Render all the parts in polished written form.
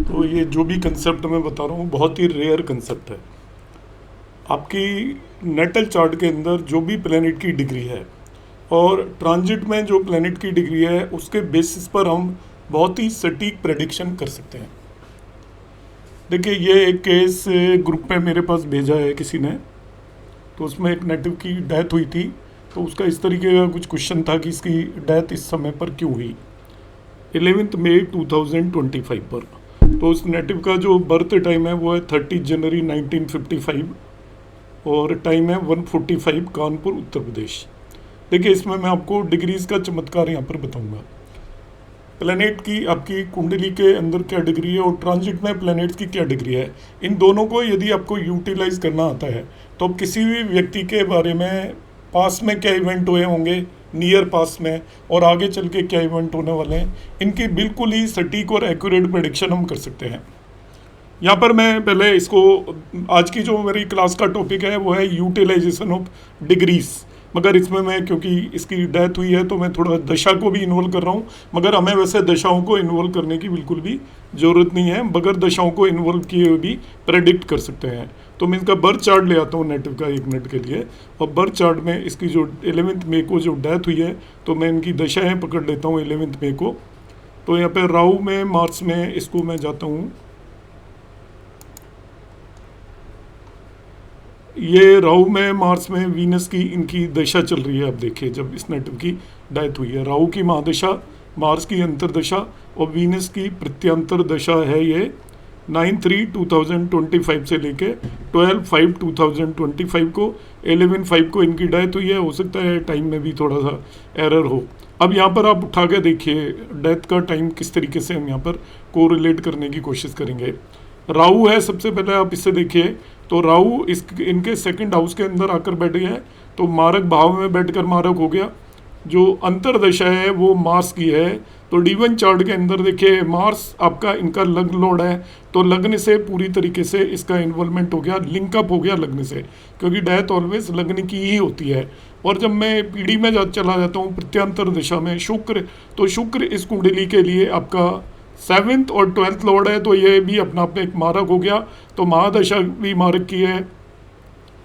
तो ये जो भी कंसेप्ट मैं बता रहा हूँ बहुत ही रेयर कंसेप्ट है। आपकी नेटल चार्ट के अंदर जो भी प्लेनेट की डिग्री है और ट्रांजिट में जो प्लेनेट की डिग्री है उसके बेसिस पर हम बहुत ही सटीक प्रेडिक्शन कर सकते हैं। देखिए, ये एक केस ग्रुप में मेरे पास भेजा है किसी ने, तो उसमें एक नेटिव की डेथ हुई थी। तो उसका इस तरीके का कुछ क्वेश्चन था कि इसकी डेथ इस समय पर क्यों हुई, 11 मई 2025 पर। तो उस नेटिव का जो बर्थ टाइम है वो है 30 जनवरी 1955 और टाइम है 1:45 कानपुर उत्तर प्रदेश। देखिए, इसमें मैं आपको डिग्रीज का चमत्कार यहाँ पर बताऊंगा। प्लैनेट की आपकी कुंडली के अंदर क्या डिग्री है और ट्रांजिट में प्लैनेट्स की क्या डिग्री है, इन दोनों को यदि आपको यूटिलाइज करना आता है तो आप किसी भी व्यक्ति के बारे में पास में क्या इवेंट हुए होंगे, नियर पास में, और आगे चल के क्या इवेंट होने वाले हैं, इनकी बिल्कुल ही सटीक और एक्यूरेट प्रेडिक्शन हम कर सकते हैं। यहाँ पर मैं पहले इसको, आज की जो मेरी क्लास का टॉपिक है वो है यूटिलाइजेशन ऑफ डिग्रीज, मगर इसमें मैं क्योंकि इसकी डेथ हुई है तो मैं थोड़ा दशा को भी इन्वॉल्व कर रहा हूँ। मगर हमें वैसे दशाओं को इन्वॉल्व करने की बिल्कुल भी ज़रूरत नहीं है, बगैर दशाओं को इन्वॉल्व किए हुए भी प्रेडिक्ट कर सकते हैं। तो मैं इसका बर्थ चार्ट ले आता हूँ नेटिव का 1 मिनट के लिए, और बर्थ चार्ट में इसकी जो 11 मई को जो डेथ हुई है तो मैं इनकी दशाएँ पकड़ लेता हूँ 11 मई को। तो यहाँ पर राहु में, मार्च में इसको मैं जाता हूँ, ये राहु में, मार्च में वीनस की इनकी दशा चल रही है। अब देखिए, जब इस नेटिव की डेथ हुई है, राहु की महादशा, मार्च की अंतरदशा और वीनस की प्रत्यंतर दशा है ये 9/3/2025 से लेके 12/5/2025 को, 11/5 को इनकी डेथ हुई है। हो सकता है टाइम में भी थोड़ा सा एरर हो। अब यहाँ पर आप उठा के देखिए डेथ का टाइम किस तरीके से हम यहाँ पर कोरिलेट करने की कोशिश करेंगे। राहु है, सबसे पहले आप इससे देखिए तो राहु इस इनके सेकंड हाउस के अंदर आकर बैठ गया है, तो मारक भाव में बैठकर मारक हो गया। जो अंतरदशा है वो मार्स की है। तो D1 चार्ट के अंदर देखिए मार्स आपका इनका लग्न लॉर्ड है, तो लग्न से पूरी तरीके से इसका इन्वॉल्वमेंट हो गया, लिंकअप हो गया लग्न से, क्योंकि डेथ ऑलवेज लग्न की ही होती है। और जब मैं पीढ़ी में चला जाता हूँ प्रत्यांतर दिशा में, शुक्र, तो शुक्र इस कुंडली के लिए आपका 7th और 12th लॉर्ड है, तो ये भी अपना आप में एक मारक हो गया। तो महादशा भी मारक की है,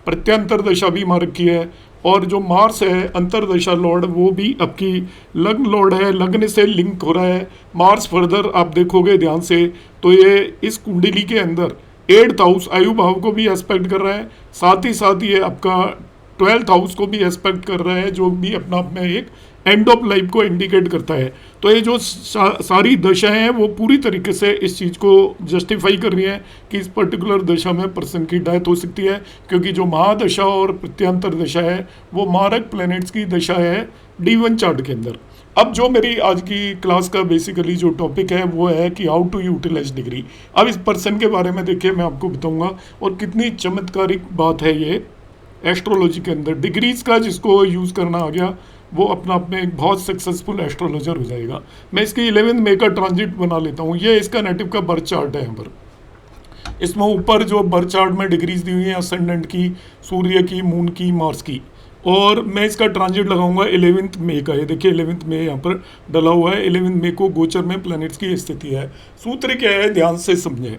प्रत्यंतर दशा भी मारक की है, और जो मार्स है अंतरदशा लॉर्ड वो भी आपकी लग्न लॉर्ड है, लग्न से लिंक हो रहा है। मार्स फर्दर आप देखोगे ध्यान से तो ये इस कुंडली के अंदर 8th हाउस आयु भाव को भी एस्पेक्ट कर रहा है, साथ ही साथ ये आपका 12th हाउस को भी एस्पेक्ट कर रहा है, जो भी अपना आप में एक एंड ऑफ लाइफ को इंडिकेट करता है। तो ये जो सारी दशाएं हैं वो पूरी तरीके से इस चीज़ को जस्टिफाई कर रही हैं कि इस पर्टिकुलर दशा में पर्सन की डेथ हो सकती है, क्योंकि जो महादशा और प्रत्यांतर दशा है वो मारक प्लैनेट्स की दशा है D1 चार्ट के अंदर। अब जो मेरी आज की क्लास का बेसिकली जो टॉपिक है वो है कि हाउ टू यूटिलाइज डिग्री। अब इस पर्सन के बारे में देखिए मैं आपको बताऊंगा, और कितनी चमत्कारिक बात है ये एस्ट्रोलॉजी के अंदर। डिग्रीज का जिसको यूज़ करना आ गया वो अपना आप में एक बहुत सक्सेसफुल एस्ट्रोलॉजर हो जाएगा। मैं इसकी 11 मई का ट्रांजिट बना लेता हूँ। ये इसका नेटिव का बर्थ चार्ट है। यहाँ पर इसमें ऊपर जो बर्थ चार्ट में डिग्रीज दी हुई है असेंडेंट की, सूर्य की, मून की, मार्स की, और मैं इसका ट्रांजिट लगाऊंगा 11 मई का। ये देखिए 11 मई यहाँ पर डला हुआ है। 11 मई को गोचर में प्लैनेट्स की स्थिति है। सूत्र क्या है, ध्यान से समझें।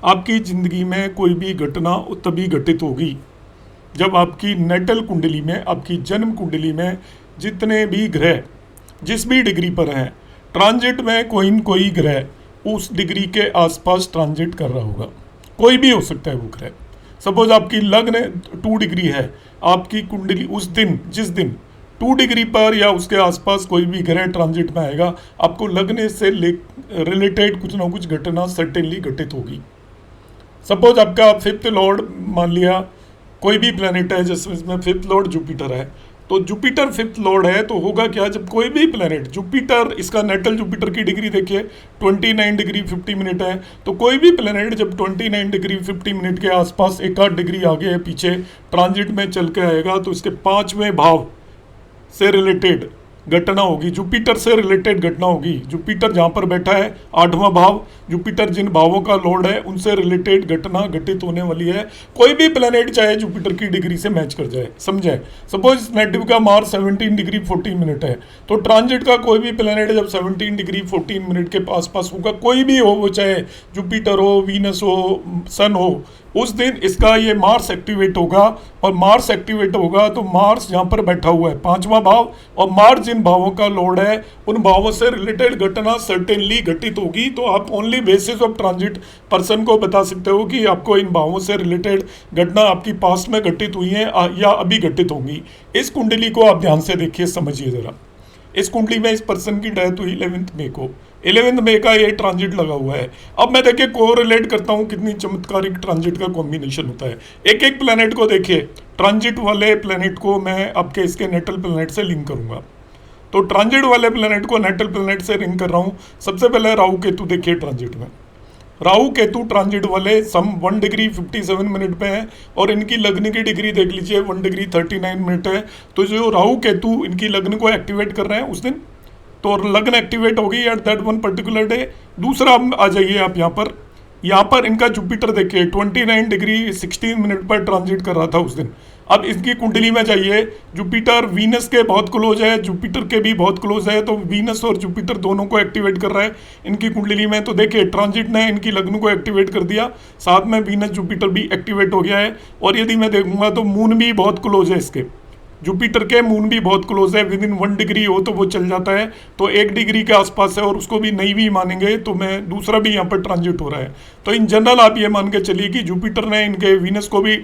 आपकी ज़िंदगी में कोई भी घटना तभी घटित होगी जब आपकी नेटल कुंडली में, आपकी जन्म कुंडली में जितने भी ग्रह जिस भी डिग्री पर हैं, ट्रांजिट में कोई न कोई ग्रह उस डिग्री के आसपास ट्रांजिट कर रहा होगा। कोई भी हो सकता है वो ग्रह। सपोज आपकी लग्न 2 डिग्री है, आपकी कुंडली उस दिन, जिस दिन 2 डिग्री पर या उसके आसपास कोई भी ग्रह ट्रांजिट में आएगा, आपको लग्न से रिलेटेड कुछ ना कुछ घटना सर्टेनली घटित होगी। सपोज आपका 5th लॉर्ड मान लिया कोई भी प्लैनेट है, जैसे इसमें 5th लॉर्ड जुपिटर है, तो जुपिटर 5th लॉर्ड है, तो होगा क्या, जब कोई भी प्लैनेट, जुपिटर, इसका नेटल जुपिटर की डिग्री देखिए 29 डिग्री 50 मिनट है, तो कोई भी प्लैनेट जब 29 डिग्री 50 मिनट के आसपास 1 डिग्री आगे पीछे ट्रांजिट में चल के आएगा, तो इसके 5वें भाव से रिलेटेड घटना होगी, जुपिटर से रिलेटेड घटना होगी। जुपिटर जहाँ पर बैठा है 8वां भाव, जुपिटर जिन भावों का लॉर्ड है उनसे रिलेटेड घटना घटित होने वाली है। कोई भी प्लेनेट चाहे जुपिटर की डिग्री से मैच कर जाए, समझे। सपोज नेटिव का मार्स 17 डिग्री 14 मिनट है, तो ट्रांजिट का कोई भी प्लेनेट जब 17 डिग्री 14 मिनट के पास पास होगा, कोई भी हो, वो चाहे जुपिटर हो, वीनस हो, सन हो, उस दिन इसका ये मार्स एक्टिवेट होगा। और मार्स एक्टिवेट होगा तो मार्स यहाँ पर बैठा हुआ है 5वां भाव, और मार्स जिन भावों का लॉर्ड है उन भावों से रिलेटेड घटना सर्टेनली घटित होगी। तो आप only basis of transit person को बता सकते हो कि आपको इन भावों से रिलेटेड घटना आपकी पास्ट में घटित हुई है या अभी घटित होंगी। इस कुंडली को आप ध्यान से देखिए, समझिए जरा। इस कुंडली में इस पर्सन की डेथ हुई 11 मई को, 11 मई का ये ट्रांजिट लगा हुआ है। अब मैं देखिए कोरिलेट करता हूँ कितनी चमत्कारिक ट्रांजिट का कॉम्बिनेशन होता है। एक एक प्लेनेट को देखिए, ट्रांजिट वाले प्लेनेट को मैं आपके इसके नेटल प्लेनेट से लिंक करूंगा। तो ट्रांजिट वाले प्लेनेट को नेटल प्लेनेट से लिंक कर रहा हूँ। सबसे पहले राहु केतु देखिए ट्रांजिट में। राहु केतु ट्रांजिट वाले सम 1 डिग्री 57 मिनट पे है, और इनकी लग्न की डिग्री देख लीजिए 1 डिग्री 39 मिनट है। तो जो राहु केतु इनकी लग्न को एक्टिवेट कर रहे हैं उस दिन, तो लग्न एक्टिवेट हो गई at that one particular day. दूसरा आ जाइए आप यहाँ पर इनका जुपिटर देखिए 29 डिग्री 16 मिनट पर ट्रांजिट कर रहा था उस दिन। अब इसकी कुंडली में जाइए, जुपिटर वीनस के बहुत क्लोज है, जुपिटर के भी बहुत क्लोज है, तो वीनस और जुपिटर दोनों को एक्टिवेट कर रहा है इनकी कुंडली में। तो देखिए ट्रांजिट ने इनकी लग्न को एक्टिवेट कर दिया, साथ में वीनस जुपिटर भी एक्टिवेट हो गया है। और यदि मैं देखूंगा तो मून भी बहुत क्लोज है इसके, जुपिटर के मून भी बहुत क्लोज है, विद इन 1 डिग्री हो तो वो चल जाता है, तो 1 डिग्री के आसपास है, और उसको भी नहीं भी मानेंगे तो मैं दूसरा भी यहाँ पर ट्रांजिट हो रहा है। तो इन जनरल आप ये मान के चलिए कि जुपिटर ने इनके वीनस को भी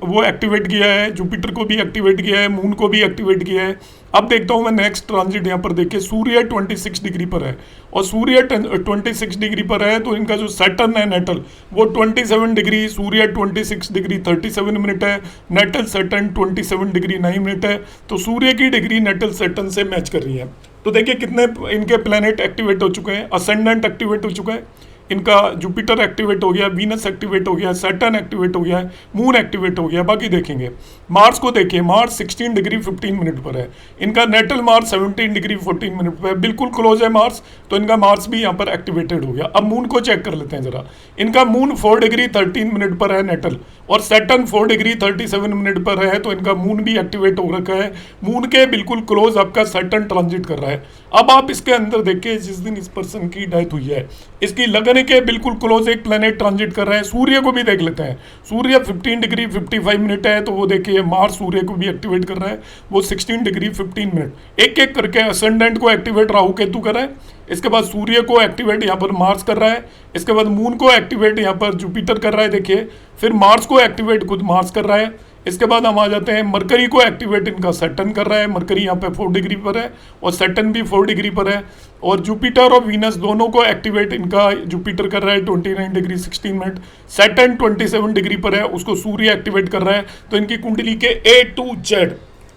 वो एक्टिवेट किया है, जुपिटर को भी एक्टिवेट किया है, मून को भी एक्टिवेट किया है। अब देखता हूँ मैं नेक्स्ट ट्रांजिट यहाँ पर देखिए, सूर्य 26 डिग्री पर है, और सूर्य 26 डिग्री पर है, तो इनका जो सैटर्न है नेटल वो 27 डिग्री, सूर्य 26 डिग्री 37 मिनट है, नेटल सैटर्न 27 डिग्री 9 मिनट है। तो सूर्य की डिग्री नेटल सैटर्न से मैच कर रही है। तो देखिए कितने इनके प्लैनेट एक्टिवेट हो चुके हैं। असेंडेंट एक्टिवेट हो चुका है इनका, जुपिटर एक्टिवेट हो गया, वीनस एक्टिवेट हो गया, सैटर्न एक्टिवेट हो गया है, मून एक्टिवेट हो गया। बाकी देखेंगे मार्स को, देखिए मार्स 16 डिग्री 15 मिनट पर है, इनका नेटल मार्स 17 डिग्री 14 मिनट पर है, बिल्कुल क्लोज है मार्स, तो इनका मार्स भी यहाँ पर एक्टिवेटेड हो गया। अब मून को चेक कर लेते हैं जरा। इनका मून 4 डिग्री 13 मिनट पर है नेटल, और सैटर्न 4 डिग्री 37 मिनट पर है, तो इनका मून भी एक्टिवेट हो रखा है। मून के बिल्कुल क्लोज आपका सैटर्न ट्रांजिट कर रहा है। अब आप इसके अंदर देखिए, जिस दिन इस पर्सन की डेथ हुई है, इसकी लगन के बिल्कुल क्लोज एक प्लेनेट ट्रांजिट कर रहा है। सूर्य को भी देख लेते हैं, सूर्य 15 डिग्री 55 मिनट है, तो वो देखिए मार्स सूर्य को भी एक्टिवेट कर रहा है, वो 16 डिग्री 15 मिनट। एक एक करके असेंडेंट को एक्टिवेट राहु केतु कर रहा है, इसके बाद सूर्य को एक्टिवेट यहाँ पर मार्स कर रहा है, इसके बाद मून को एक्टिवेट यहाँ पर जुपिटर कर रहा है देखिए, फिर मार्स को एक्टिवेट खुद मार्स कर रहा है। इसके बाद हम आ जाते हैं मरकरी को एक्टिवेट इनका सैटर्न कर रहा है, मरकरी यहाँ पे 4 डिग्री पर है, और सैटर्न भी 4 डिग्री पर है। और जुपिटर और वीनस दोनों को एक्टिवेट इनका जुपिटर कर रहा है 29 डिग्री 16 मिनट, सैटर्न 27 डिग्री पर है, उसको सूर्य एक्टिवेट कर रहा है। तो इनकी कुंडली के A to Z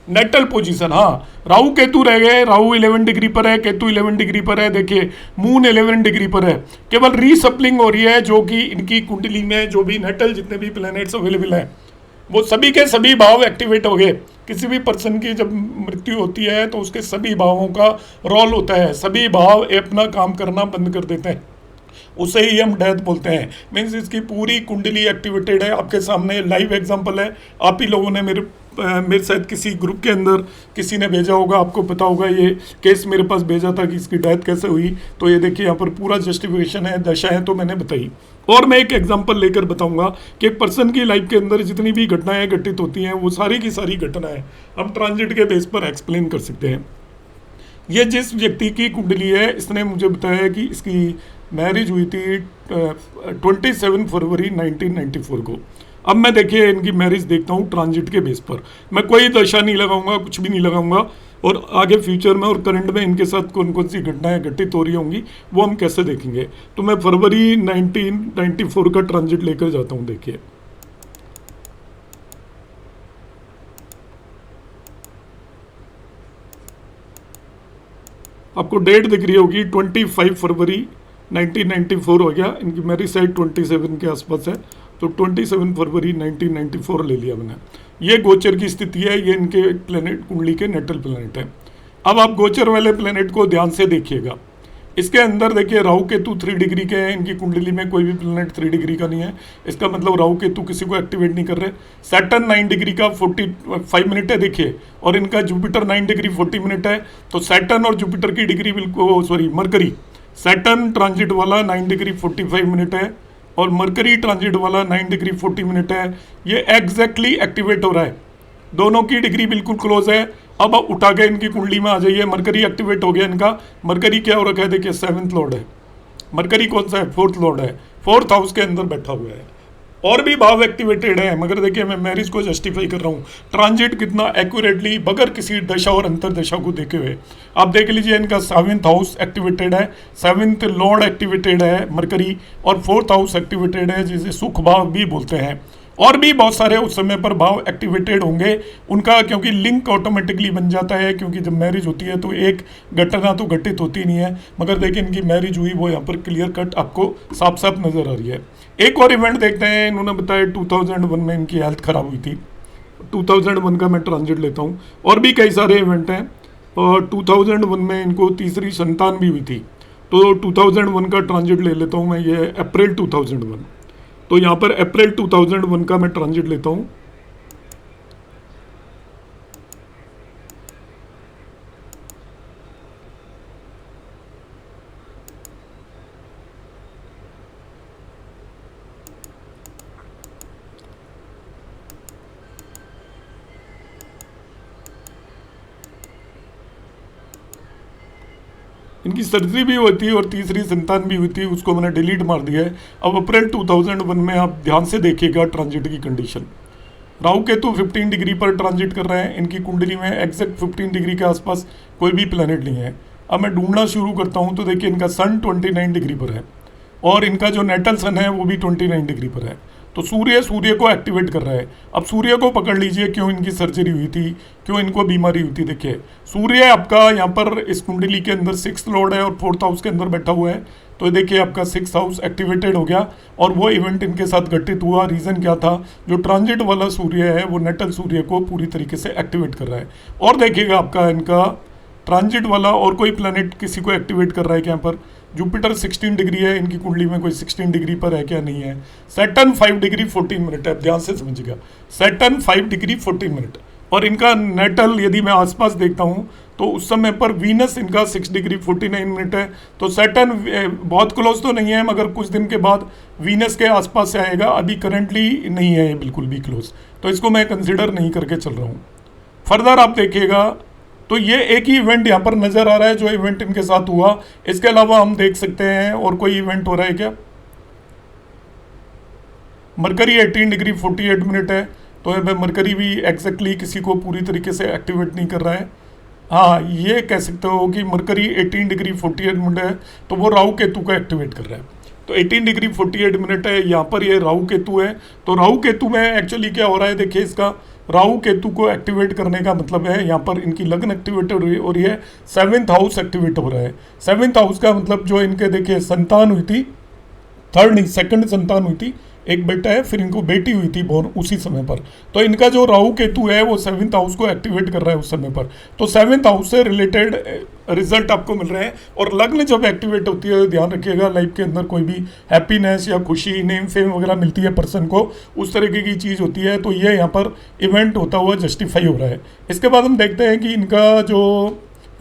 natal position, हाँ राहु केतु रह गए, राहु 11 डिग्री पर है, केतु 11 डिग्री पर है, देखिए मून 11 डिग्री पर है। केवल रीसप्लिंग हो रही है, जो कि इनकी कुंडली में जो भी नेटल जितने भी प्लैनेट्स अवेलेबल हैं वो सभी के सभी भाव एक्टिवेट हो गए। किसी भी पर्सन की जब मृत्यु होती है तो उसके सभी भावों का रोल होता है, सभी भाव अपना काम करना बंद कर देते हैं, उसे ही हम डेथ बोलते हैं। मीन्स इसकी पूरी कुंडली एक्टिवेटेड है। आपके सामने लाइव एग्जांपल है, आप ही लोगों ने मेरे साथ किसी ग्रुप के अंदर किसी ने भेजा होगा, आपको पता होगा ये केस मेरे पास भेजा था कि इसकी डेथ कैसे हुई। तो ये देखिए यहाँ पर पूरा जस्टिफिकेशन है, दशा है, तो मैंने बताई। और मैं एक एग्जांपल लेकर बताऊंगा कि एक पर्सन की लाइफ के अंदर जितनी भी घटनाएं घटित होती हैं वो सारी की सारी घटनाएं हम ट्रांजिट के बेस पर एक्सप्लेन कर सकते हैं। ये जिस व्यक्ति की कुंडली है, इसने मुझे बताया कि इसकी मैरिज हुई थी 27 फरवरी 1994 को। अब मैं देखिए इनकी मैरिज देखता हूँ ट्रांजिट के बेस पर, मैं कोई दशा नहीं लगाऊंगा, कुछ भी नहीं लगाऊंगा, और आगे फ्यूचर में और करंट में इनके साथ कौन कौन सी घटनाएं घटित हो रही होंगी वो हम कैसे देखेंगे। तो मैं फरवरी 1994 का ट्रांजिट लेकर जाता हूँ। देखिए आपको डेट दिख रही होगी 25 फरवरी 1994 हो गया, इनकी मैरिज साइड 27 के आसपास है, तो 27 फरवरी 1994 ले लिया मैंने। ये गोचर की स्थिति है, ये इनके प्लेनेट कुंडली के नेटल प्लेनेट है। अब आप गोचर वाले प्लेनेट को ध्यान से देखिएगा। इसके अंदर देखिए राहु केतु 3 डिग्री के हैं, इनकी कुंडली में कोई भी प्लेनेट 3 डिग्री का नहीं है, इसका मतलब राहु केतु किसी को एक्टिवेट नहीं कर रहे। सैटर्न 9 डिग्री का 45 मिनट है देखिए, और इनका जुपिटर 9 डिग्री 40 मिनट है। तो सैटर्न और जुपिटर की डिग्री बिल्कुल, सॉरी मरकरी, सैटर्न ट्रांजिट वाला 9 डिग्री 45 मिनट है और मरकरी ट्रांजिट वाला 9 डिग्री 40 मिनट है। ये एग्जैक्टली एक्टिवेट हो रहा है, दोनों की डिग्री बिल्कुल क्लोज है। अब उठा के इनकी कुंडली में आ जाइए, मरकरी एक्टिवेट हो गया इनका। मरकरी क्या हो रखा है देखिए, 7th लॉर्ड है। मरकरी कौन सा है, 4th लॉर्ड है, 4th हाउस के अंदर बैठा हुआ है। और भी भाव एक्टिवेटेड है, मगर देखिए मैं मैरिज को जस्टिफाई कर रहा हूँ। ट्रांजिट कितना एक्यूरेटली बगैर किसी दशा और अंतर दशा को देखे हुए आप देख लीजिए, इनका 7th हाउस एक्टिवेटेड है, 7th लॉर्ड एक्टिवेटेड है मरकरी, और 4th हाउस एक्टिवेटेड है, जिसे सुख भाव भी बोलते हैं। और भी बहुत सारे उस समय पर भाव एक्टिवेटेड होंगे उनका, क्योंकि लिंक ऑटोमेटिकली बन जाता है, क्योंकि जब मैरिज होती है तो एक घटना तो घटित होती नहीं है। मगर देखिए इनकी मैरिज हुई वो यहाँ पर क्लियर कट आपको साफ साफ नजर आ रही है। एक और इवेंट देखते हैं, इन्होंने बताया 2001 में इनकी हेल्थ खराब हुई थी। 2001 का मैं ट्रांजिट लेता हूँ, और भी कई सारे इवेंट हैं। और 2001 में इनको तीसरी संतान भी हुई थी, तो 2001 का ट्रांजिट ले लेता हूँ मैं, ये अप्रैल 2001। तो यहाँ पर अप्रैल 2001 का मैं ट्रांजिट लेता हूँ। इनकी सर्जरी भी होती है और तीसरी संतान भी हुई थी, उसको मैंने डिलीट मार दिया है। अब अप्रैल 2001 में आप ध्यान से देखिएगा ट्रांजिट की कंडीशन। राहु केतु 15 डिग्री पर ट्रांजिट कर रहे हैं, इनकी कुंडली में एग्जैक्ट 15 डिग्री के आसपास कोई भी प्लेनेट नहीं है। अब मैं ढूंढना शुरू करता हूं तो देखिए इनका सन 29 डिग्री पर है और इनका जो नेटल सन है वो भी 29 डिग्री पर है। तो सूर्य को एक्टिवेट कर रहा है। अब सूर्य को पकड़ लीजिए, क्यों इनकी सर्जरी हुई थी, क्यों इनको बीमारी हुई थी। देखिए सूर्य आपका यहाँ पर इस कुंडली के अंदर 6th लॉर्ड है और 4th हाउस के अंदर बैठा हुआ है। तो देखिए आपका 6th हाउस एक्टिवेटेड हो गया और वो इवेंट इनके साथ घटित हुआ। रीज़न क्या था, जो ट्रांजिट वाला सूर्य है वो नेटल सूर्य को पूरी तरीके से एक्टिवेट कर रहा है। और देखिएगा आपका इनका ट्रांजिट वाला और कोई प्लैनेट किसी को एक्टिवेट कर रहा है क्या, यहाँ पर जुपिटर 16 डिग्री है, इनकी कुंडली में कोई 16 डिग्री पर है क्या, नहीं है। सैटर्न 5 डिग्री 14 मिनट है, ध्यान से समझिएगा, सैटर्न 5 डिग्री 14 मिनट। और इनका नेटल यदि मैं आसपास देखता हूँ तो उस समय पर वीनस इनका 6 डिग्री 49 मिनट है। तो सैटर्न बहुत क्लोज तो नहीं है, मगर कुछ दिन के बाद वीनस के आसपास से आएगा। अभी करंटली नहीं है ये बिल्कुल भी क्लोज, तो इसको मैं कंसिडर नहीं करके चल रहा हूँ। फर्दर आप देखिएगा तो ये एक ही इवेंट यहाँ पर नजर आ रहा है जो इवेंट इनके साथ हुआ। इसके अलावा हम देख सकते हैं और कोई इवेंट हो रहा है क्या। मरकरी 18 डिग्री 48 मिनट है, तो मरकरी भी एग्जैक्टली किसी को पूरी तरीके से एक्टिवेट नहीं कर रहा है। हाँ, ये कह सकते हो कि मरकरी 18 डिग्री 48 मिनट है, तो वो राहु केतु को एक्टिवेट कर रहा है। तो 18 डिग्री 48 मिनट है, यहाँ पर ये राहु केतु है। तो राहु केतु में एक्चुअली क्या हो रहा है, देखिए इसका राहु केतु को एक्टिवेट करने का मतलब है यहाँ पर इनकी लगन एक्टिवेट हो रही है, 7th हाउस एक्टिवेट हो रहा है। 7th हाउस का मतलब जो इनके देखिए संतान हुई थी, 3rd नहीं 2nd संतान हुई थी, एक बेटा है, फिर इनको बेटी हुई थी बोर्न उसी समय पर। तो इनका जो राहु केतु है वो 7th हाउस को एक्टिवेट कर रहा है उस समय पर। तो 7th हाउस से रिलेटेड रिजल्ट आपको मिल रहे हैं। और लग्न जब एक्टिवेट होती है, ध्यान रखिएगा, लाइफ के अंदर कोई भी हैप्पीनेस या खुशी, नेम फेम वगैरह मिलती है पर्सन को, उस तरीके की चीज़ होती है। तो ये यहाँ पर इवेंट होता हुआ जस्टिफाई हो रहा है। इसके बाद हम देखते हैं कि इनका जो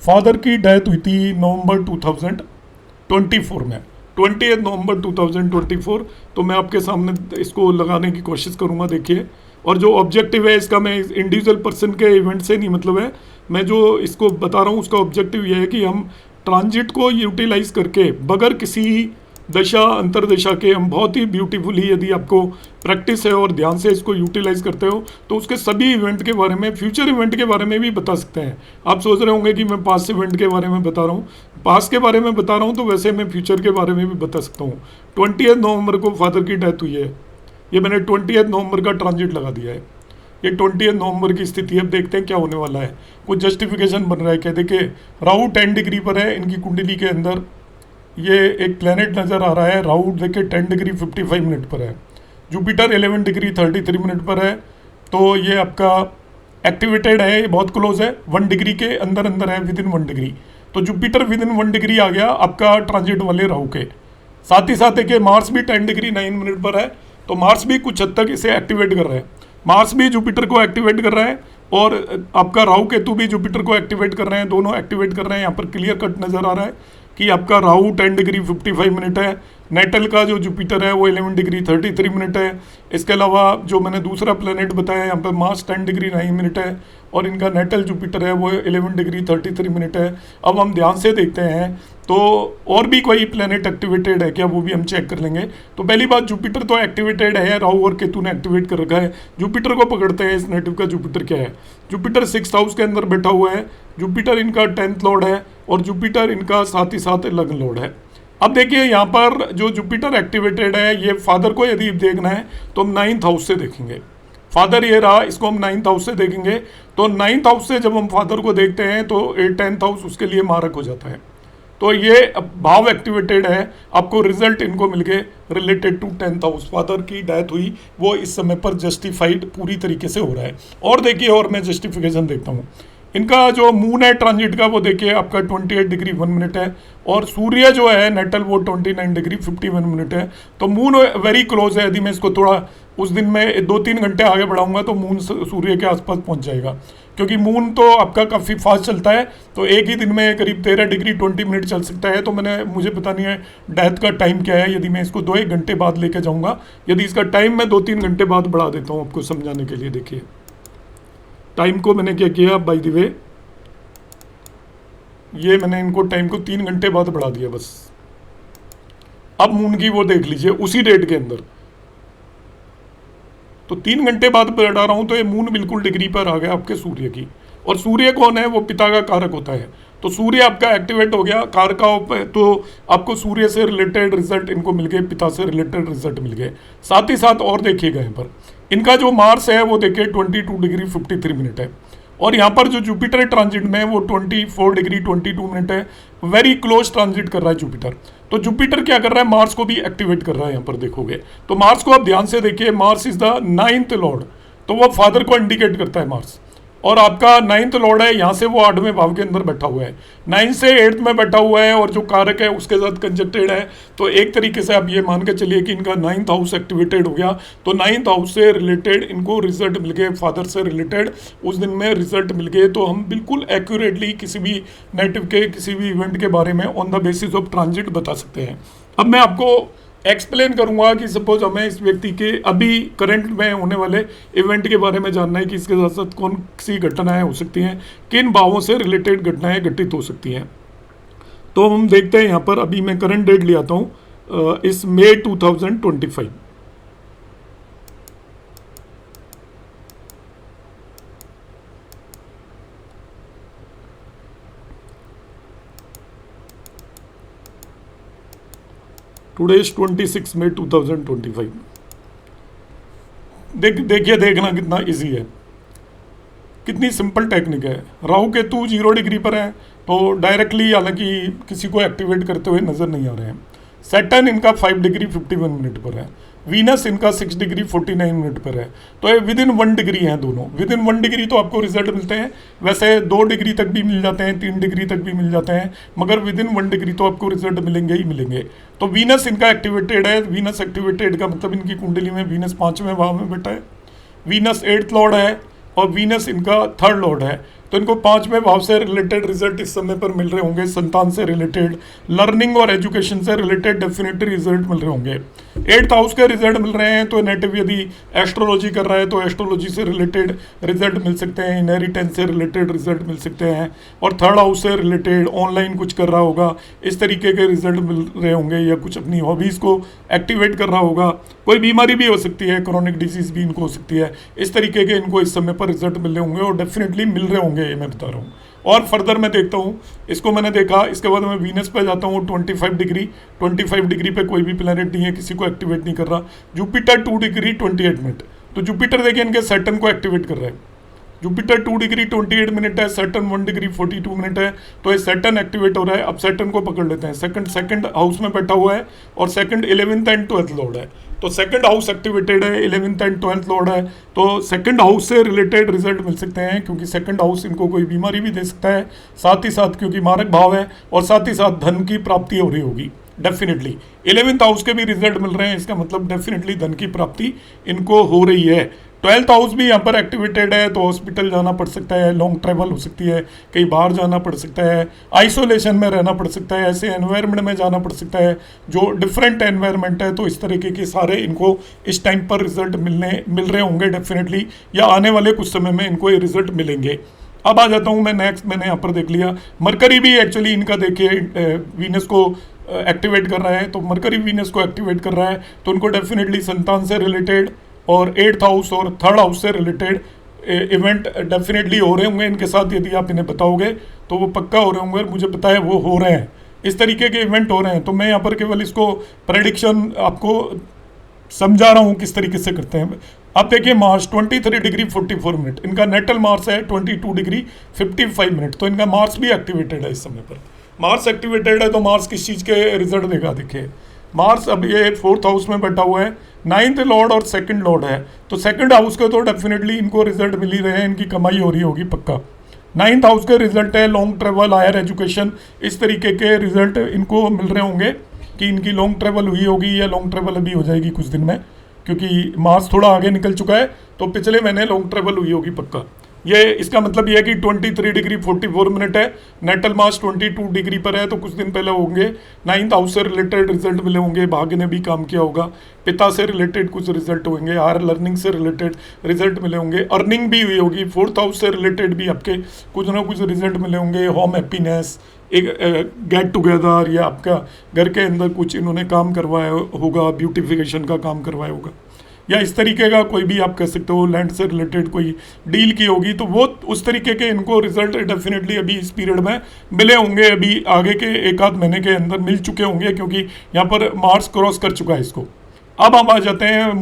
फादर की डेथ हुई थी नवंबर 2024 में, 20 नवंबर 2024। तो मैं आपके सामने इसको लगाने की कोशिश करूंगा। देखिए, और जो ऑब्जेक्टिव है इसका, मैं इंडिविजुअल पर्सन के इवेंट से नहीं मतलब है, मैं जो इसको बता रहा हूँ उसका ऑब्जेक्टिव ये है कि हम ट्रांजिट को यूटिलाइज करके बगैर किसी दशा अंतरदशा के हम बहुत ही ब्यूटीफुली, यदि आपको प्रैक्टिस है और ध्यान से इसको यूटिलाइज करते हो तो उसके सभी इवेंट के बारे में, फ्यूचर इवेंट के बारे में भी बता सकते हैं। आप सोच रहे होंगे कि मैं पास्ट इवेंट के बारे में बता रहा हूँ, पास्ट के बारे में बता रहा हूँ, तो वैसे मैं फ्यूचर के बारे में भी बता सकता हूँ। 20 नवंबर को फादर की डेथ हुई है, ये मैंने 20 नवंबर का ट्रांजिट लगा दिया है। ये 20 नवंबर की स्थिति, अब देखते हैं क्या होने वाला है। कुछ जस्टिफिकेशन बन रहा है क्या। देखिए राहु 10 डिग्री पर है, इनकी कुंडली के अंदर ये एक प्लेनेट नज़र आ रहा है। राहु देखिए 10 डिग्री 55 मिनट पर है, जुपिटर 11 डिग्री 33 मिनट पर है। तो ये आपका एक्टिवेटेड है, ये बहुत क्लोज है, 1 डिग्री के अंदर अंदर है, विद इन 1 डिग्री। तो जुपिटर विद इन 1 डिग्री आ गया आपका ट्रांजिट वाले राहु के। साथ ही साथ देखिए मार्स भी 10 डिग्री 9 मिनट पर है, तो मार्स भी कुछ हद तक इसे एक्टिवेट कर रहा है। मार्स भी जुपिटर को एक्टिवेट कर रहा है और आपका राहु केतु भी जुपिटर को एक्टिवेट कर रहे हैं, दोनों एक्टिवेट कर रहे हैं। यहाँ पर क्लियर कट नजर आ रहा है कि आपका राहु 10 डिग्री 55 मिनट है, नेटल का जो जुपिटर है वो 11 डिग्री 33 मिनट है। इसके अलावा जो मैंने दूसरा प्लेनेट बताया यहाँ पर मार्स 10 डिग्री 9 मिनट है और इनका नेटल जुपिटर है वो 11 डिग्री 33 मिनट है। अब हम ध्यान से देखते हैं तो और भी कोई प्लेनेट एक्टिवेटेड है क्या, वो भी हम चेक कर लेंगे। तो पहली बात, जुपिटर तो एक्टिवेटेड है, राहु और केतु ने एक्टिवेट कर रखा है। जुपिटर को पकड़ते हैं, इस नेटिव का जुपिटर क्या है। जुपिटर 6th हाउस के अंदर बैठा हुआ है, जुपिटर इनका 10th लॉर्ड है और जुपिटर इनका साथ ही साथ 11 लॉर्ड है। अब देखिए यहाँ पर जो जुपिटर एक्टिवेटेड है, ये फादर को यदि देखना है तो हम 9th हाउस से देखेंगे। फादर ये रहा, इसको हम 9th हाउस से देखेंगे। तो 9th हाउस से जब हम फादर को देखते हैं तो 10th हाउस उसके लिए मारक हो जाता है। तो ये भाव एक्टिवेटेड है, आपको रिजल्ट इनको मिल गए related to 10th house. Father की डेथ हुई वो इस समय पर जस्टिफाइड पूरी तरीके से हो रहा है। और देखिए, और मैं जस्टिफिकेशन देखता हूँ, इनका जो मून है ट्रांजिट का वो देखिए आपका 28 डिग्री 1 मिनट है और सूर्य जो है नेटल वो 29 डिग्री 51 मिनट है। तो मून वेरी क्लोज है। यदि मैं इसको थोड़ा उस दिन में 2-3 घंटे आगे बढ़ाऊंगा तो मून सूर्य के आसपास पहुंच जाएगा, क्योंकि मून तो आपका काफ़ी फास्ट चलता है। तो एक ही दिन में करीब 13 डिग्री 20 मिनट चल सकता है। तो मुझे पता नहीं है डेथ का टाइम क्या है। यदि मैं इसको 2-1 घंटे बाद लेके जाऊंगा, यदि इसका टाइम मैं 2-3 घंटे बाद बढ़ा देता हूँ आपको समझाने के लिए। देखिए टाइम को मैंने क्या किया, बाय द वे ये मैंने इनको टाइम को 3 घंटे बाद बढ़ा दिया बस। अब मून की वो देख लीजिए उसी डेट के अंदर, तो 3 घंटे बाद बढ़ा रहा हूं तो ये मून बिल्कुल डिग्री पर आ गया आपके सूर्य की। और सूर्य कौन है, वो पिता का कारक होता है। तो सूर्य आपका एक्टिवेट हो गया कारका, तो आपको सूर्य से रिलेटेड रिजल्ट इनको मिल गए, पिता से रिलेटेड रिजल्ट मिल गए। साथ ही साथ और देखिएगा यहाँ पर इनका जो मार्स है वो देखिए 22 डिग्री 53 मिनट है और यहाँ पर जो जुपिटर ट्रांजिट में है वो 24 डिग्री 22 मिनट है। वेरी क्लोज ट्रांजिट कर रहा है जुपिटर। तो जुपिटर क्या कर रहा है, मार्स को भी एक्टिवेट कर रहा है। यहाँ पर देखोगे तो मार्स को आप ध्यान से देखिए, Mars is the 9th Lord, तो वो फादर को इंडिकेट करता है मार्स। और आपका 9th लॉर्ड है, यहाँ से वो 8वें भाव के अंदर बैठा हुआ है, 9 से 8th में बैठा हुआ है और जो कारक है उसके साथ कंजक्टेड है। तो एक तरीके से आप ये मान के चलिए कि इनका 9th हाउस एक्टिवेटेड हो गया। तो 9th हाउस से रिलेटेड इनको रिजल्ट मिल गए, फादर से रिलेटेड उस दिन में रिजल्ट मिल गए। तो हम बिल्कुल एक्यूरेटली किसी भी नेटिव के किसी भी इवेंट के बारे में on the basis of transit बता सकते हैं। अब मैं आपको एक्सप्लेन करूंगा कि सपोज हमें इस व्यक्ति के अभी करंट में होने वाले इवेंट के बारे में जानना है कि इसके साथ साथ कौन सी घटनाएं हो सकती हैं, किन भावों से रिलेटेड घटनाएं घटित हो सकती हैं। तो हम देखते हैं यहाँ पर, अभी मैं करंट डेट ले आता हूँ इस मई 2025। टुडे इज 26 मई 2025। देखिए देखना कितना इजी है, कितनी सिंपल टेक्निक है। राहु केतु 0 डिग्री पर है तो डायरेक्टली हालांकि किसी को एक्टिवेट करते हुए नजर नहीं आ रहे हैं। सैटर्न इनका 5 डिग्री 51 मिनट पर है, वीनस इनका 6 डिग्री 49 मिनट पर है। तो ये विद इन 1 डिग्री हैं दोनों, विद इन 1 डिग्री तो आपको रिजल्ट मिलते हैं। वैसे 2 डिग्री तक भी मिल जाते हैं, 3 डिग्री तक भी मिल जाते हैं, मगर विद इन 1 डिग्री तो आपको रिजल्ट मिलेंगे ही मिलेंगे। तो वीनस इनका एक्टिवेटेड है। वीनस एक्टिवेटेड का मतलब इनकी कुंडली में वीनस 5वें भाव में बैठा है, वीनस 8th लॉर्ड है और वीनस इनका 3rd लॉर्ड है। तो इनको 5वें भाव से रिलेटेड रिजल्ट इस समय पर मिल रहे होंगे, संतान से रिलेटेड, लर्निंग और एजुकेशन से रिलेटेड डेफिनेटली रिजल्ट मिल रहे होंगे। 8th हाउस के रिजल्ट मिल रहे हैं तो नेटिव यदि एस्ट्रोलॉजी कर रहा है तो एस्ट्रोलॉजी से रिलेटेड रिजल्ट मिल सकते हैं, इनहेरिटेंस से रिलेटेड रिजल्ट मिल सकते हैं, और 3rd हाउस से रिलेटेड ऑनलाइन कुछ कर रहा होगा इस तरीके के रिजल्ट मिल रहे होंगे, या कुछ अपनी हॉबीज़ को एक्टिवेट कर रहा होगा। कोई बीमारी भी हो सकती है, क्रॉनिक डिजीज भी इनको हो सकती है। इस तरीके के इनको इस समय पर रिजल्ट मिल रहे होंगे और डेफिनेटली मिल रहे होंगे, ये मैं बता रहा हूँ। और फर्दर मैं देखता हूँ, इसको मैंने देखा, इसके बाद मैं वीनस पे जाता हूँ 25 डिग्री पे कोई भी प्लैनेट नहीं है, किसी को एक्टिवेट नहीं कर रहा। जुपिटर 2 डिग्री 28 मिनट, तो जुपिटर देखिए इनके सैटर्न को एक्टिवेट कर रहा है। जुपिटर 2 डिग्री 28 मिनट है, सैटर्न 1 डिग्री 42 मिनट है। तो ये सैटर्न एक्टिवेट हो रहा है। अब सैटर्न को पकड़ लेते हैं। सेकंड हाउस में बैठा हुआ है और second 11th and 12th Lord है। तो सेकंड हाउस एक्टिवेटेड है, 11th एंड 12th लॉर्ड है। तो सेकंड हाउस से रिलेटेड रिजल्ट मिल सकते हैं, क्योंकि सेकंड हाउस इनको कोई बीमारी भी दे सकता है, साथ ही साथ क्योंकि मारक भाव है, और साथ ही साथ धन की प्राप्ति हो रही होगी डेफिनेटली। 11th हाउस के भी रिजल्ट मिल रहे हैं, इसका मतलब डेफिनेटली धन की प्राप्ति इनको हो रही है। 12th हाउस भी यहाँ पर एक्टिवेटेड है, तो हॉस्पिटल जाना पड़ सकता है, लॉन्ग ट्रैवल हो सकती है, कहीं बाहर जाना पड़ सकता है, आइसोलेशन में रहना पड़ सकता है, ऐसे एनवायरनमेंट में जाना पड़ सकता है जो डिफरेंट एनवायरनमेंट है। तो इस तरीके के सारे इनको इस टाइम पर रिजल्ट मिल रहे होंगे डेफिनेटली, या आने वाले कुछ समय में इनको ये रिजल्ट मिलेंगे। अब आ जाता हूँ मैं नेक्स्ट, मैंने यहाँ पर देख लिया मरकरी भी एक्चुअली इनका देखिए वीनस को एक्टिवेट कर रहा है। तो मरकरी वीनस को एक्टिवेट कर रहा है, तो उनको डेफिनेटली संतान से रिलेटेड और 8th हाउस और 3rd हाउस से रिलेटेड इवेंट डेफिनेटली हो रहे होंगे इनके साथ। यदि आप इन्हें बताओगे तो वो पक्का हो रहे होंगे, और मुझे पता है वो हो रहे हैं, इस तरीके के इवेंट हो रहे हैं। तो मैं यहाँ पर केवल इसको प्रेडिक्शन आपको समझा रहा हूँ किस तरीके से करते हैं। अब देखिए मार्स 23 डिग्री 44 मिनट, इनका नेटल मार्स है 22 डिग्री 55 मिनट। तो इनका मार्स भी एक्टिवेटेड है इस समय पर। मार्स एक्टिवेटेड है तो मार्स किस चीज़ के रिजल्ट देगा, देखिए मार्स अब ये 4th हाउस में बैठा हुआ है, 9th लॉर्ड और 2nd लॉर्ड है। तो 2nd हाउस के तो डेफिनेटली इनको रिजल्ट मिल ही रहे हैं, इनकी कमाई हो रही होगी पक्का। 9th हाउस के रिजल्ट है लॉन्ग ट्रेवल, हायर एजुकेशन, इस तरीके के रिजल्ट इनको मिल रहे होंगे कि इनकी लॉन्ग ट्रेवल हुई होगी, या लॉन्ग ट्रेवल अभी हो जाएगी कुछ दिन में, क्योंकि मार्स थोड़ा आगे निकल चुका है। तो पिछले महीने लॉन्ग ट्रेवल हुई होगी पक्का। ये इसका मतलब ये है कि 23 डिग्री 44 मिनट है, नेटल मार्स 22 डिग्री पर है। तो कुछ दिन पहले होंगे 9th हाउस से रिलेटेड रिजल्ट मिले होंगे, भाग्य ने भी काम किया होगा, पिता से रिलेटेड कुछ रिजल्ट होंगे, हायर लर्निंग से रिलेटेड रिजल्ट मिले होंगे, अर्निंग भी हुई होगी, 4th हाउस से रिलेटेड भी आपके कुछ ना कुछ रिजल्ट मिले होंगे, होम हैप्पीनेस, एक गेट टुगेदर, या आपका घर के अंदर कुछ इन्होंने काम करवाया होगा, ब्यूटिफिकेशन का काम करवाया होगा, या इस तरीके का कोई भी आप कह सकते हो लैंड से रिलेटेड कोई डील की होगी। तो वो उस तरीके के इनको रिजल्ट डेफिनेटली अभी इस पीरियड में मिले होंगे, अभी आगे के 1-आध महीने के अंदर मिल चुके होंगे, क्योंकि यहाँ पर मार्स क्रॉस कर चुका है इसको। अब हम आ जाते हैं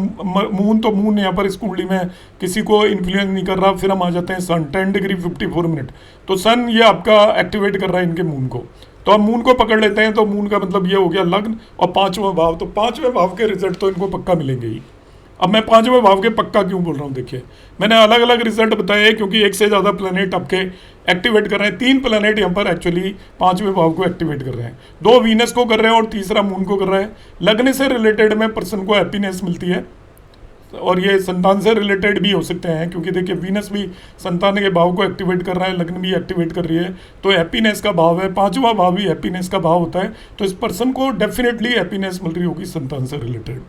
मून। तो मून यहाँ पर इस कुंडली में किसी को इन्फ्लुएंस नहीं कर रहा। फिर हम आ जाते हैं सन, 10 डिग्री 54 मिनट। तो सन ये आपका एक्टिवेट कर रहा है इनके मून को। तो हम मून को पकड़ लेते हैं। तो मून का मतलब ये हो गया लग्न और 5वां भाव। तो 5वें भाव के रिजल्ट तो इनको पक्का मिलेंगे ही। अब मैं 5वें भाव के पक्का क्यों बोल रहा हूँ, देखिए मैंने अलग अलग रिजल्ट बताए हैं, क्योंकि एक से ज़्यादा प्लैनेट आपके एक्टिवेट कर रहे हैं। 3 प्लैनेट यहाँ पर एक्चुअली 5वें भाव को एक्टिवेट कर रहे हैं। 2 वीनस को कर रहे हैं और तीसरा मून को कर रहा है। लग्न से रिलेटेड में पर्सन को हैप्पीनेस मिलती है, और ये संतान से रिलेटेड भी हो सकते हैं, क्योंकि देखिए वीनस भी संतान के भाव को एक्टिवेट कर रहा है, लग्न भी एक्टिवेट कर रही है। तो हैप्पीनेस का भाव है, 5वां भाव भी हैप्पीनेस का भाव होता है। तो इस पर्सन को डेफिनेटली हैप्पीनेस मिल रही होगी संतान से रिलेटेड।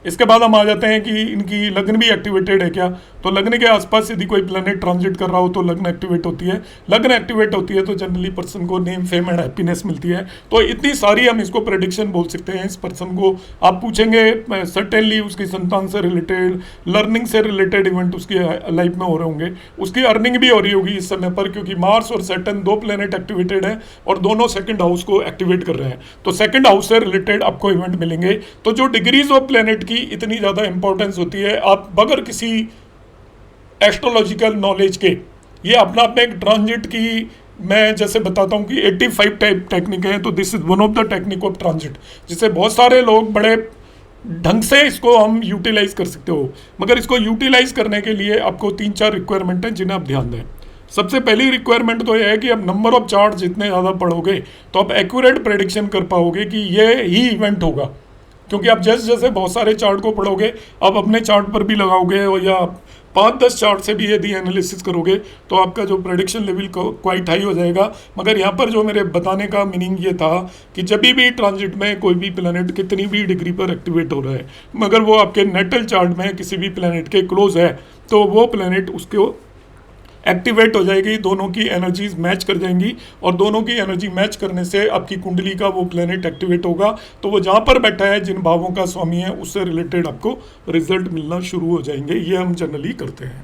इसके बाद हम आ जाते हैं कि इनकी लग्न भी एक्टिवेटेड है क्या। तो लग्न के आसपास यदि कोई प्लैनेट ट्रांजिट कर रहा हो तो लग्न एक्टिवेट होती है। लग्न एक्टिवेट होती है तो जनरली पर्सन को नेम, फेम एंड हैप्पीनेस मिलती है। तो इतनी सारी हम इसको प्रेडिक्शन बोल सकते हैं। इस पर्सन को आप पूछेंगे सर्टेनली उसकी संतान से रिलेटेड, लर्निंग से रिलेटेड इवेंट उसकी लाइफ में हो रहे होंगे। उसकी अर्निंग भी हो रही होगी इस समय पर, क्योंकि मार्स और सैटर्न 2 प्लैनेट एक्टिवेटेड है और दोनों 2nd हाउस को एक्टिवेट कर रहे हैं। तो 2nd हाउस से रिलेटेड आपको इवेंट मिलेंगे। तो जो डिग्रीज ऑफ प्लैनेट की इतनी ज़्यादा इंपॉर्टेंस होती है, आप बगैर किसी एस्ट्रोलॉजिकल नॉलेज के, ये अपना आप में एक ट्रांजिट की, मैं जैसे बताता हूँ कि 85 टाइप टेक्निक है। तो this is one of the technique of transit, जिसे बहुत सारे लोग बड़े ढंग से इसको हम यूटिलाइज कर सकते हो। मगर इसको यूटिलाइज करने के लिए आपको 3-4 रिक्वायरमेंट हैं जिन्हें आप ध्यान दें। सबसे पहली रिक्वायरमेंट तो यह है कि आप नंबर ऑफ चार्ट जितने ज़्यादा पढ़ोगे तो आप एक्यूरेट प्रेडिक्शन कर पाओगे कि ये ही इवेंट होगा। क्योंकि आप जैसे जैसे बहुत सारे चार्ट को पढ़ोगे, आप अपने चार्ट पर भी लगाओगे, और या 5-10 चार्ट से भी यदि एनालिसिस करोगे तो आपका जो प्रेडिक्शन लेवल क्वाइट हाई हो जाएगा। मगर यहाँ पर जो मेरे बताने का मीनिंग ये था कि जब भी ट्रांजिट में कोई भी प्लैनेट कितनी भी डिग्री पर एक्टिवेट हो रहा है, मगर वो आपके नेटल चार्ट में किसी भी प्लैनेट के क्लोज है, तो वो प्लैनेट उसको एक्टिवेट हो जाएगी। दोनों की एनर्जीज मैच कर जाएंगी, और दोनों की एनर्जी मैच करने से आपकी कुंडली का वो प्लैनेट एक्टिवेट होगा। तो वो जहाँ पर बैठा है, जिन भावों का स्वामी है, उससे रिलेटेड आपको रिजल्ट मिलना शुरू हो जाएंगे। ये हम जनरली करते हैं।